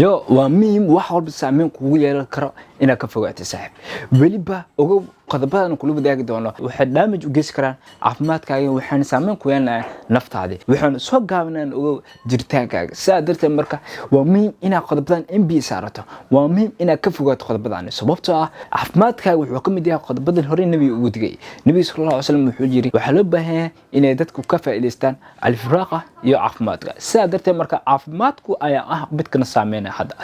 يو ومهم واحد بسامين كوية الكرا إنها كفوقات السحب وليبا أو قضبان كلوب داق دونا وحد دامج وجيس كران عفمات كاي وحن سامين كوينا نفط هذه وحن سوق قامنا أو جرتان كاي سادرت المركة ومهم إنها قضبان بي سارته ومهم إنها كفوقات قضبان سببتها عفمات كاي وحكم ديها قضبان الهوري النبي ودقي النبي صلى الله عليه وسلم وحجري وحلبها إن يدتك كفى إليستان الفراقة يا عفمات كاي سادرت المركة عفماتكو أيا بدك نسامين هذا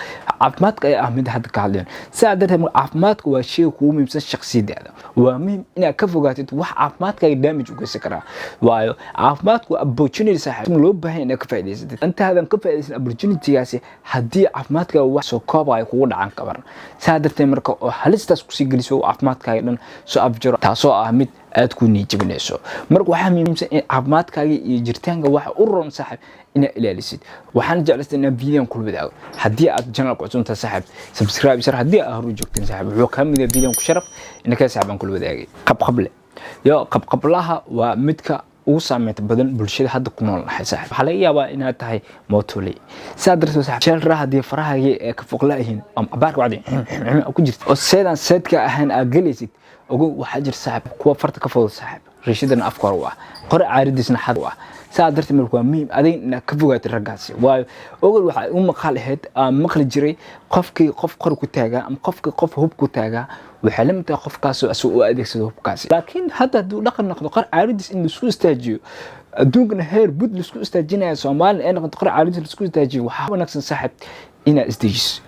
عفماتك أيا أحمد هذا كعلين سادرت عفماتك وشيء كومي مثل شخصي ده ومهم إنها كفوقات وح عفماتك يدمج وكسكرها وايو عفماتك opportunity صاحب لوبها إنك كفى إليستان أنت هذا كفى إليستان opportunity جاسي هدي عفماتك وح سو كابا يكون عن كبر سادرت المركة هلستاس كسي جلسوا عفماتك أيضا سو أفجر تاسو أحمد aad ku niijibinayso marka waxa muhiimsan in caafimaadkaaga iyo jirtaanka waxa u roon saaxib ina ilaalisid waxaan jeclaystay in video ku wadaago hadii aad channel ku cusubta saaxib subscribe shar hadii aad hore joogteen saaxib wuxuu ka mid video ku sharaf inaka saaxiban ku wadaagay qabqable yo qabqablaha waa midka ugu saameynta badan bulshada hadda ku nool nahay saaxib waxa laga yaabaa inaad tahay mootoli saadarto saaxib shal raahadii farahaaga ee ka foqlaahin am abaarka wadi ku jirto oo seedan seedka ahaan aad galisid ugu waxa jir saaxib kuwa farta ka fudud saaxib rishidana afkar waa qore caaridisna xad waa saadarto markuu muhiim adayna ka fogaatay ragaasi waayo ogol waxa uu maqal ahayd maqli jiray qofkii qof qor ku taaga am qofkii qof hub ku taaga waxa lamta qofkaas oo adeegsado hubkaasi laakiin hadda duu dhaqan noqdo qor caaridis in isku istaajiyo adduunka heer bud isku istaajinaya Soomaaliya in noqdo qor caaridis isku istaajiyo waxa wanaagsan saaxib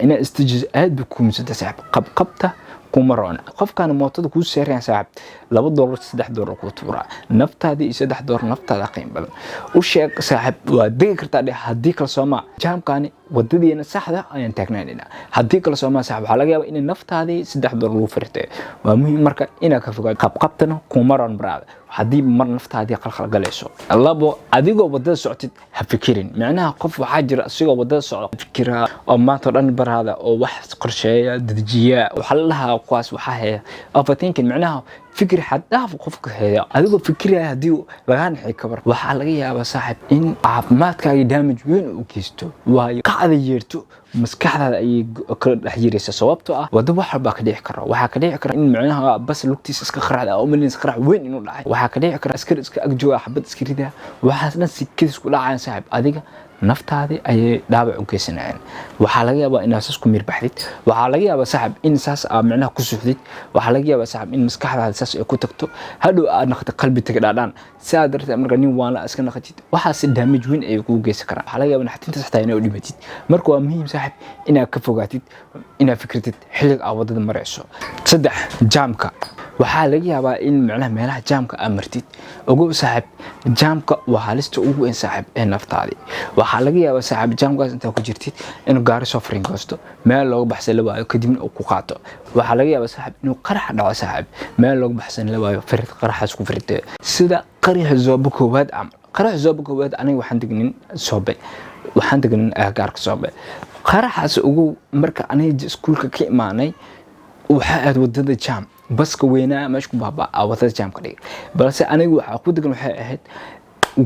ina istijis aad ku kumsada saaxib qabta kumaroon qofkan mootada ku seerayaan saaxib $2 $3 ku tuura naftaadii $3 naftaada qiimo badan u sheeg saaxib waa digi kartaa hadii kala Soomaa jaamkaani wadadiina saxda ayaan taagnaaynaa hadii kala Soomaa saaxib waxa laga yaabaa in naftaadii $3 lagu firtay waa muhiim marka ina ka fogaad qabtana kumaroon braad hadii mar naftaadii qalqal galayso labo adigoo wadada socotid ha fikirin macnaha qof waxa jira asigoo wadada socdo fikira oo maanta dhan baraada oo wax qorsheeya dejiya waxa la lahaa kuwaas waxa haya overthinking macnaha fikir xadaaf qofka haya adigoo fikiraya hadii laga naxay kabar waxa laga yaabaa saaxib in caafimaadkaaga damage weyn u geysto waayo qacda yeerto maskaxdaada ay ka dhaxyiraysa sababtoo ah wada waxa ka dhici kara waxa ka dhici kara in macnaha bas lugtiisa iska qaraxda oo milins qarax weyn inuu dhacay waxa ka dhici kara askar iska agjooga xabad iska rida waxaas dhan si kiis ku dhacaan saaxib adiga naftaadii ay dhaawac u geysanayaan waxa laga yaabaa in asaas ku mirbaxdid waxa laga yaabaa saaxib in saas macnaha ku suuxdid waxa laga yaabaa saaxib in maskaxdaada saas ay ku tagto hadhow aad naqdo qalbi taga dhaadaan saadarta marka nin waan la iska naqatid waxa si damage weyn ay ku geysan karaan waxa laga yaabaa naxtinta saxta inay u dhimatid marka waa muhiim saaxib inaad ka fogaatid inaad fikirtid xilliga aad wadada marayso 3 jaamka waxaa laga yaabaa in macnaha meelaha jaamka aad martid ugu saaxib jaamka waa halista ugu weyn saaxib ee naftaadii waxa laga yaabaa saaxib jaamkaas inta ku jirtid in gaari safrin goosto meel looga baxsan la waayo kadibna uu ku qaato waxa laga yaabaa saaxib inuu qarax dhaco saaxib meel looga baxsan la waayo firid qaraxaas ku firidee sida qarax zoobo koobaad qarax zoobo koobaad aniga waxaan degnin soobe waxaan degnin gaarka soobe qaraxaas ugu marka aniga iskuulka ka imaanay waxa aad wadada jaam baska weynaa meesha ku baaba wadada jaamka dhig balse aniga waxa ku degan waxay ahayd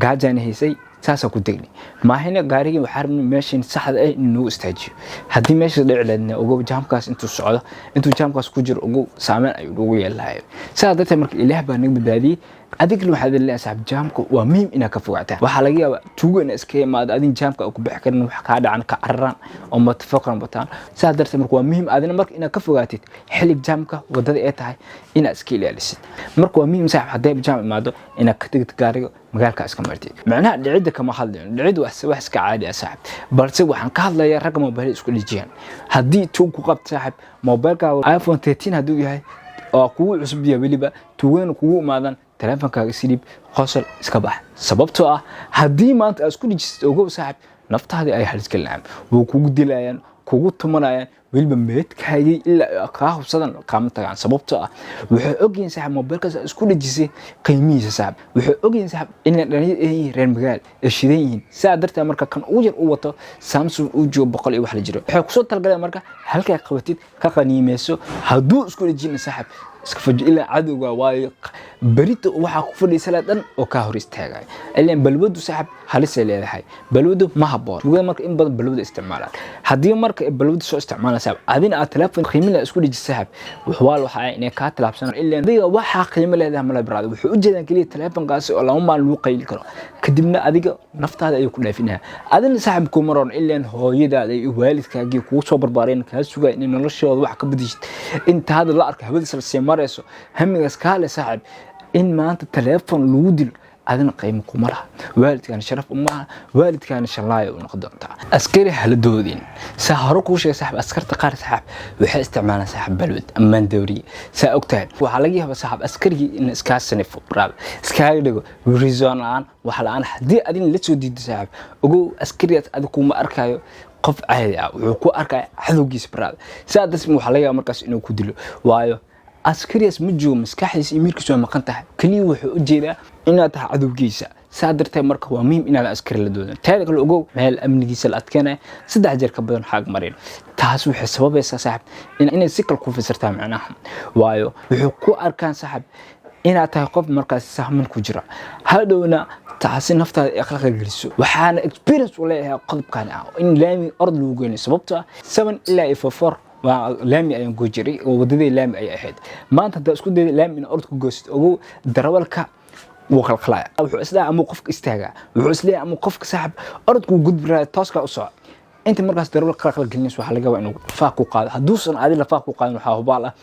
gaajaan haysay saasa ku degni maahina gaariga waxa rabnay meeshin saxda ah inuu istaajiyo hadii meesha dhici lahaydna ugu jaamkaas intuu jaamkaas ku jiro ugu saameyn ay ugu yeelahay saadada marka Ilaah baa naga badbaadiyay adigna waxa la saaxib jaamka waa muhiim inaad ka fogaataa waxa laga yaabaa tuugo in iska yimaado adin jaamka ku bixi karin wax ka dhacan ka carran oo matafaqan bataan saadarta marka waa muhiim adina marka inaad ka fogaatid xillig jaamka wadada ay tahay inaad iska ilaalisid marka waa muhiim saaxib haday jaam imaado inaad ka tagto gaariga magaalka iska martid macnaha dhicida kama hadleen dhicid wax iska caadi ah saaxib balse waxaan ka hadlayaa rag mobile isku dhijiyaan hadii tuug ku qabto saaxib mobilka iPhone 13 haduu yahay oo kugu cusub yahay waliba tuugana kugu imaadan telefonkaaga sidib qosol iska bax sababtoo ah hadii maanta aad isku dhijisto ugu saaxib naftaada ay halis galaan wuu kugu dilayaan kugu tumanayaan waliba meedkaagii ilaa ka hubsadan qaam tagaan sababtoo ah wuxuu ogyahay saaxib mobilkaas isku dhijisay qiimihiisa saaxib wuxuu ogyahay saaxib in dhalin ay reer magaal ay shidan yihiin saadarta marka kan uu yar u wato Samsung uu joogo 100 iyo wax la jiro wuxuu ku soo talgalay marka halka qabatid ka qaniimeyso haduu isku dhijin saaxib iska fajo ilaa cadowga waayo بريت waxaa ku fadhiisay dhan oo ka hor istaagay ilaan balwadu saaxib halis ay leedahay balwadu ma haboon ugu marka in badan balwada isticmaalaan hadii marka balwadu soo isticmaalaan saaxib adina aad telefoon qiimo isku dhigi saaxib waxa inay ka talaabsan ilaan adiga waxa qiimo leedahay ma la baraado wuxuu u jeedan kaliya telefoonkaasi oo lama maalin lagu qayli karo kadibna adiga naftaada ay ku dhaafinaa adina saaxib ku maroon ilaan hooyadaada iyo waalidkaaga kugu soo barbaareen ka sugaa in noloshooda wax ka bedishid inta hada la arka hawada soo marayso hamigaas ka leh saaxib إن ما أنت تلفون لودل أذن قيمة كمرها والد كان شرف أمها والد كان شلاية ونقدرتها أسكري هالدودين سهرك وش سحب أسكر تقار سحب وحي استعمالنا سحب بلود أمان دوري سأقتل وعليها بسحب أسكري إن إسكاس سنف براب إسكاري لقو وريزون الآن وحلا أنا حدي أدين لتسو دي سحب وقو أسكريات أدكو ما أركايو قف عادي وكو أركاي حذو جيس براب سادس وحلا مركز إنه كدلو وايو askariyaas ma joogo maskaxdiisa imirkiisu ma qantahay kaliya wuxuu u jeedaa inaad tahay cadowgiisa saadartay marka waa muhiim inaad askari la doodan taada kale ogow meel amnigiisa la adkeynay 3 jeer ka badan xaq marin taas waxay sababaysaa saaxib inay si kale ku fasirtaa macnaha waayo wuxuu ku arkaan saaxib inaad tahay qof markaas sahman ku jira hadhowna taasi naftaada akhlaaq geliso waxaana experience u leeyahay qodobkan in laami ord lagu geeyo sababtoo 7 ilaa 4 laami ayaan ku jiray oo wadadii laami ay ahayd maanta hada isku day laami in orod ku goosto oo darawalka wuu khalkhalay wuxuu isla ama qofka istaaga wuxuu isla ama qofka saaxib orod ku gudbira tooska u soo inta markaas darawal khalkhal gelinayso waxa laga yaabaa inuu faaq ku qaado haduusan aadi la faaq ku qaadin waxa hubaal ah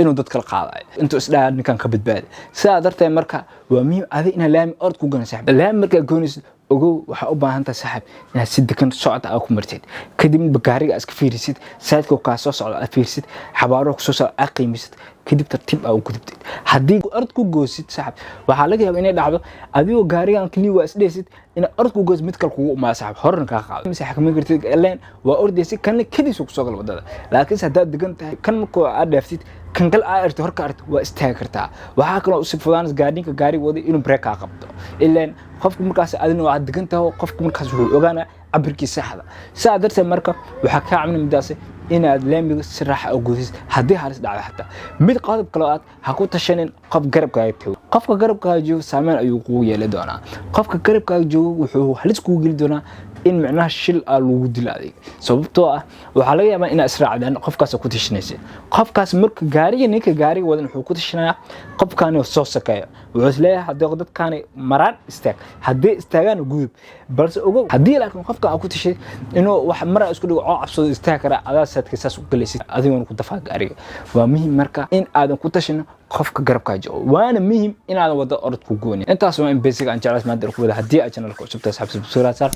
inuu dad kala qaaday intuu isla ninkan ka badbaad saa dartay marka waa muhiim aadi in laami orod ku gana saaxib laami marka goonayso ogow waxa u baahan tahay saaxib inaad si degan socod ah ku martid kadib gaariga iska fiirisid saadka ka soo socdo aad fiirisid xabaaro ku soo socdo aad qiimisid kadib tartiib ah u gudubtid hadii ard ku goosid saaxib waxa laga yaabaa inay dhacdo adigoo gaarigan kaliya waa isdheesid in ard ku goos mid kale kugu uma saaxib horan ka qaado mise xakameyn kartid ilaan waa ordaysi kan kaliya ku soo gal wadada laakiin hadaad degan tahay kan markoo aad dhaaftid kan gal aad horka aragtid waa istaag kartaa waxa kale oo si fududaan gaadinka gaari wadi inuu break ka qabto ilaan qofku markaas adina waa degan tahay qofku markaas wuxuu ogaana cabirkiisa saxda saadartay marka waxa ka caawin midaas inaad laamiga si raax ah u gudisid hadii halis dhacdo xataa mid qodob kale aad ha ku tashanin qof garabkaaga tago qofka garabkaaga joogo saameyn ayuu kugu yeelan doonaa qofka garabkaaga joogo wuxuu halis kugu geli doonaa in macnaha shil lagu dilaaday sababtoo ah waxa laga yaabaa in israacdan qofkaas ku tashanaysa qofkaas marka ninka gaariga wadan wuxuu ku tashanaya qofkaan oo soo sakeeyo wuxuu isleeyahay hadii dadkaan maraan istaag hadii istaagaan gudub balse ogow hadii laakiin qofka ku tashay inuu wax mar isku dhigo oo cabsado istaag kara adaadka saas u galaysid adigoon ku dafaa gaariga waa muhiim marka in aadan ku tashan qofka garabkaaga joogo waana muhiim in aadan wada orod ku gooni intaas waa in basic aan jeclays maanta ku wada hadii aad channelka cusub tahay subscribe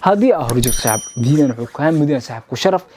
hadii aad hor joogto saaxib diidan wuxuu ka mudeen saaxib ku sharaf